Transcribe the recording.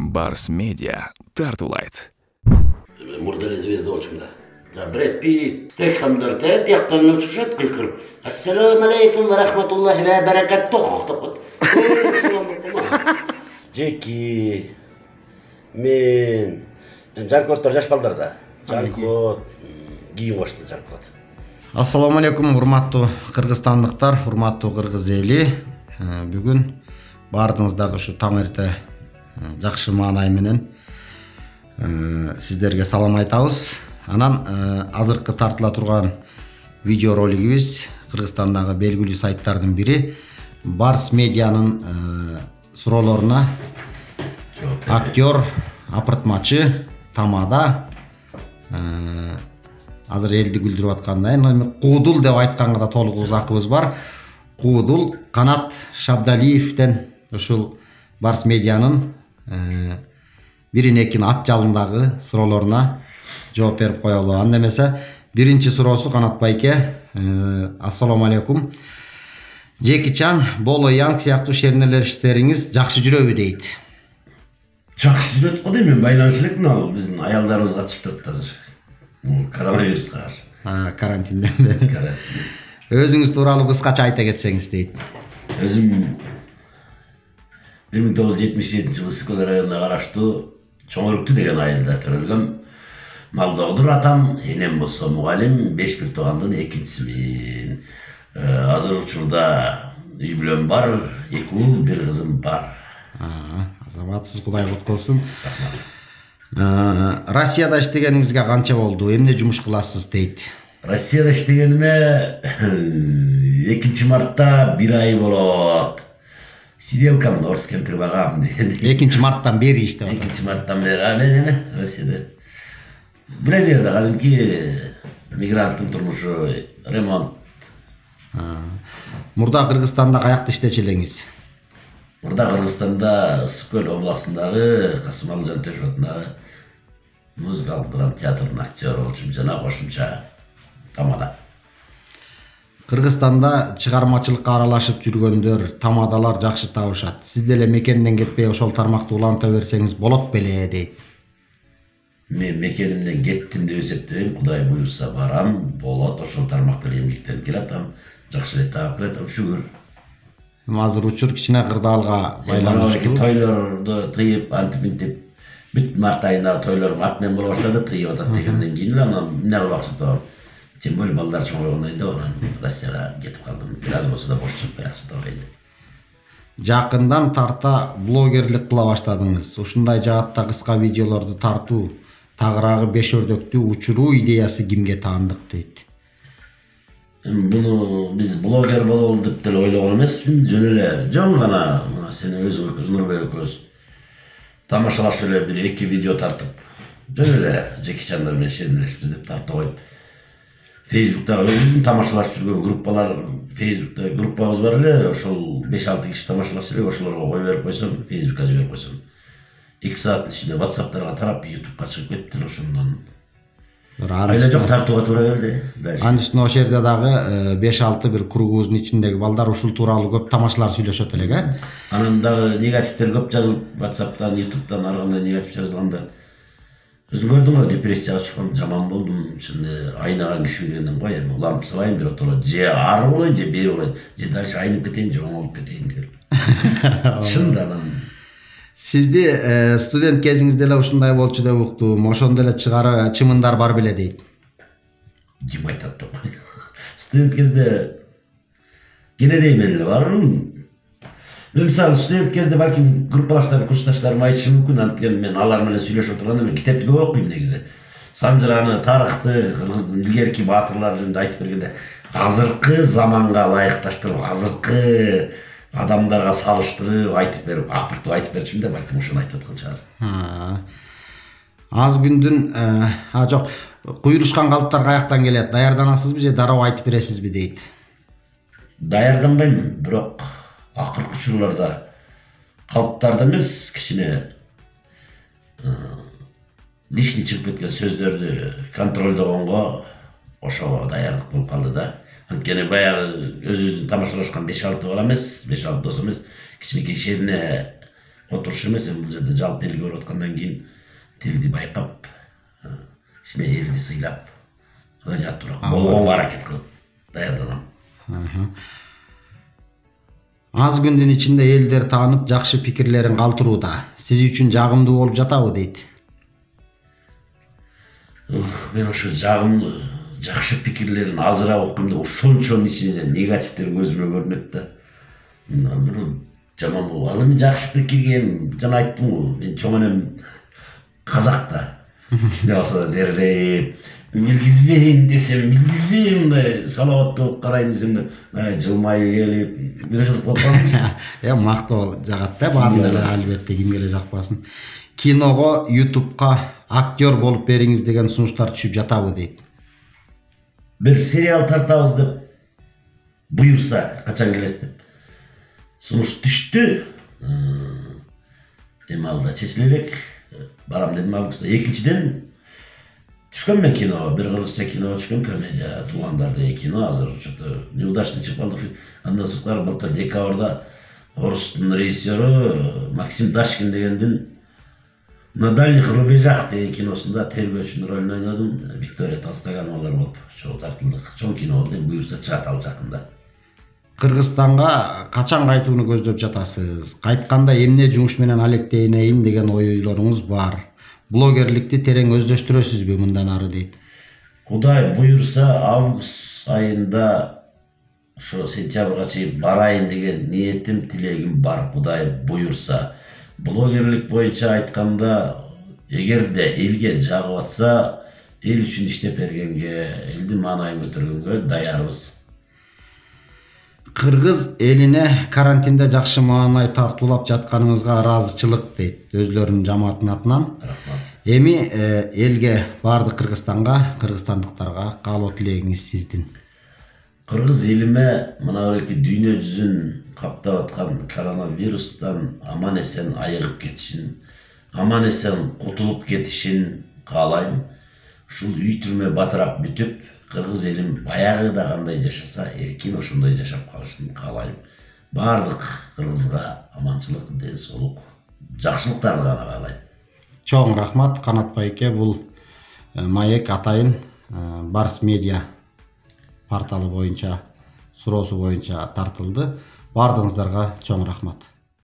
Барс Медиа тартулайт. Мурдали звезда очень да. Брэд Питт, Стекхамдар, тияқтан өтшішет қылқырып. Ассаламу алейкум ва рахматуллахи ва баракаттух. Джеки, мен, Жанкоттар жаш балдарда. Жанкот, кийин қошты Жанкот. Ассаламу алейкум, урматтуу кыргызстандыктар, урматтуу кыргыз эли. Бүгүн бардыңыздарды ушу таң эрте жакшы маанай менен сиздерге салам айтабыз. Анан азыркы тартыла турган видео ролигибиз Кыргызстандагы белгилүү сайттардын бири Барс Медианын суроолоруна актер, апыртмачы, тамада азыр элди күлдүрүп аткандай, Куудул деп айтканга да толук узакыбыз бар. Куудул Канат Шабдалиевден ушул Барс Медианын бирин экин ат жалындагы суроолоруна жооп берип коелу. Анда эмесе биринчи суроосу Канат байке. Ассаламу алейкум. Джеки Чан, Боло Янг сыяктуу шернелештериңиз жакшы жүрөбү дейт. Жакшы жүрөт го дейм, мен байланыш элекмин, ал биздин аялдарыбыз катышып турат азыр. Коронавируска каршы. Карантинден. Өзүңүз тууралуу кыскача айта кетсеңиз дейт. Өзүм 1977-жылы Ысыкөл районуна караштуу Чоңөрүктү деген айылда төрөлгөм. Малдоодур атам, энем болсо мугалим, 5 бир туугандын экинчисимин. Азыр учурда үй бүлөм бар, 2 уул, 1 кызым бар. Азаматсыз, Кудай котколсун. Россияда иштегениңизге канча болду? Эмне жумуш кыласыз дейт. Россияда иштегениме 2 мартта 1 ай болот. Сиделкам Орс кемпир багам деген. 2 марттан бери иштеп атат. 2 марттан бери мен эме Россияда. Бир жерде кадимки мигранттын турмушу, ремонт. Мурда Кыргызстанда каякта иштечү элеңиз? Мурда Кыргызстанда Ысыкөл областындагы Касымалы Жантөшев атындагы музыкалык драма театрынын актёру болчумун жана кошумча тамада. Кыргызстанда чыгармачылыкка аралашып жүргөндөр, тамадалар жакшы табышат. Сиз деле мекенден кетпей ошол тармакты уланта берсеңиз болот беле дейт. Мен мекенimden кеттим деп эсептейм, Кудай буйрса барам, болот, ошол тармакта эмгектенип келатам, жакшы эле таап келатам, шүгүр. Азыр учур кичине кырдаалга байланыштуу. Тойлорду тыйып, антип бүт март айындагы тойлорум ат менен боло баштады, тыйып атат дегенден кийин эле анан эмне кылып акча тем более балдар чоңойгондон кийин анан Россияга кетип калдым. Бир аз болсо да бош чыкпай акча табайын деп. Жакындан тарта блогерлик кыла баштадыңыз. Ушундай жаатта кыска видеолорду тартуу, тагыраагы 5 өрдөктү учуруу идеясы кимге таандык дейт. Буну биз блогер бололу деп деле ойлогон эмеспин, жөн эле жөн гана сени өзүң Нурбек экөөбүз тамашалашып эле бир 2 видео тартып, жөн эле Джеки Чандар менен шернелешпиз деп тартып коюп. Facebook'ta өзүм тамашалашып жүргөн группалар, Facebook'ta группабыз бар эле, ошол 5-6 киши тамашалашып элек, ошолорго кой берип койсом, Facebook'ка жиберип койсом. 2 сааттын ичинде WhatsApp'тарга тарап, YouTube'ка чыгып кетти ошондон. Айла жок, тартууга туура келди. Анын үстүнө ошол жерде дагы 5-6 бир кругубуздун ичиндеги балдар ушул тууралуу көп тамашалар сүйлөшөт элек, Анан дагы негативтер көп жазылып, WhatsApp'тан, YouTube'дан ар кандай негатив жазылганда өзүң көрдүң го, депрессияга чыккан, жаман болдум. Чынды айнаган киши дегенден кой, эми уланып салайын бир отура, же ары болоюн, же бери болоюн, же дальше айнып кетейин, же оңолуп кетейин деп. Чында анан. Сизди студент кезиңизде эле ушундай болчу деп уктум. Ошондо эле чымындар бар беле дейт. Ким айтат деп. Студент кезде кенедей мен эле бармын. Мен мисалы студент кезде балким группалаштарым, курсташтарым айтышы мүмкүн, анткени мен алар менен сүйлөшүп отурганда мен китепти көп окуйм негизи. Санжыраны, тарыхты, Кыргыздын илгерки баатырлары жөнүндө айтып бергенде, азыркы заманга ылайыкташтырып, азыркы адамдарга салыштырып айтып берип, апыртып айтып берчүмүн да, балким ошону айтып аткан чыгар. Аз күндүн жок, куйрушкан калыптар каяктан келет? Даярданасызбы же дароо айтып бересизби дейт. Даярданбайм, бирок акыркы учурларда калыптарда эмес, кичине лишний чыгып кеткен сөздөрдү контролдогонго ошого даярдык болуп калды да. Анткени баягы өзүбүздүн тамашалашкан 5-6 бала эмес, 5-6 дос эмес, кичинекей шерине отуруш эмес, эми бул жерде жалпы элге барып аткандан кийин тилди байкап, ичине элди сыйлап, жаттуураак болгонго аракет кылып даярданам. Аз күндүн ичинде элдер таанып, жакшы пикирлерин калтырууда. Сиз үчүн жагымдуу болуп жатабы дейт. Мен ошо жагымдуу, жакшы пикирлерин азыраак окуйм да, ошончонун ичинен негативдер көзүмө көрүнөт да. Бирок жаман болуп, ал эми жакшы пикирге, жана айттым го, мен чоң энем казак да. Кичине болсо да дерлеп, билгизбейм десем, билгизбейм, мындай салаваттуу болуп карайын десем да, жылмайып келип, бир кызык болуп калды. Мактоо жагат да, баардыгы албетте, кимге эле жакпасын. Киного, YouTube'га актер болуп бериңиз деген сунуштар түшүп жатабы дейт. Бир сериал тартабыз деп буюрса, качан келесиз деп сунуш түштү. Эми ал да чечиле элек. Барам дедим августта. Экинчиден түшкөн мен киного, бир кыргызча киного түшкөн, комедия, туугандар деген кино. Азыр что-то неудачный чыгып калды. Андан сырткары былтыр декабрда орустун режиссеру Максим Дашкин дегендин «На дальних рубежах» деген киносунда тергөөчүнүн ролун ойнодум. Виктория Толстогановалар болуп чогуу тартылдык. Чоң кино болду, буюрса чыгат ал жакында. Кыргызстанга качан кайтууну көздөп жатасыз? Кайтканда эмне жумуш менен алектенейин деген ойлоруңуз бар? Блогерликти терең өздөштүрөсүзбү мындан ары дейт. Кудай буюрса, август айында ошо сентябрга чейин барайын деген ниетим, тилегим бар. Кудай буюрса, блогерлик боюнча айтканда, эгерде элге жагып атса, эл үчүн иштеп бергенге, элдин маанайын көтөргөнгө даярбыз. Кыргыз элине карантинде жакшы маанай тартуулап жатканыңызга ыраазычылык дейт өзлөрүнүн жамаатынын атынан. Рахмат. Эми элге, баардык Кыргызстанга, кыргызстандыктарга каалоо тилегиңиз сиздин. Кыргыз элиме мына эки дүйнө жүзүн каптап аткан коронавирустан аман эсен айыгып кетишин, аман эсен кутулуп кетишин каалайм. Ушул үй түрмө батыраак бүтүп, кыргыз элим баягыда кандай жашаса, эркин ошондой жашап калышын каалайм. Баардык кыргызга аманчылык, ден соолук, жакшылыктарды гана каалайм. Чоң рахмат Канат байке, бул маек атайын Барс Медиа порталы боюнча суроосу боюнча тартылды. Баардыгыңыздарга чоң рахмат.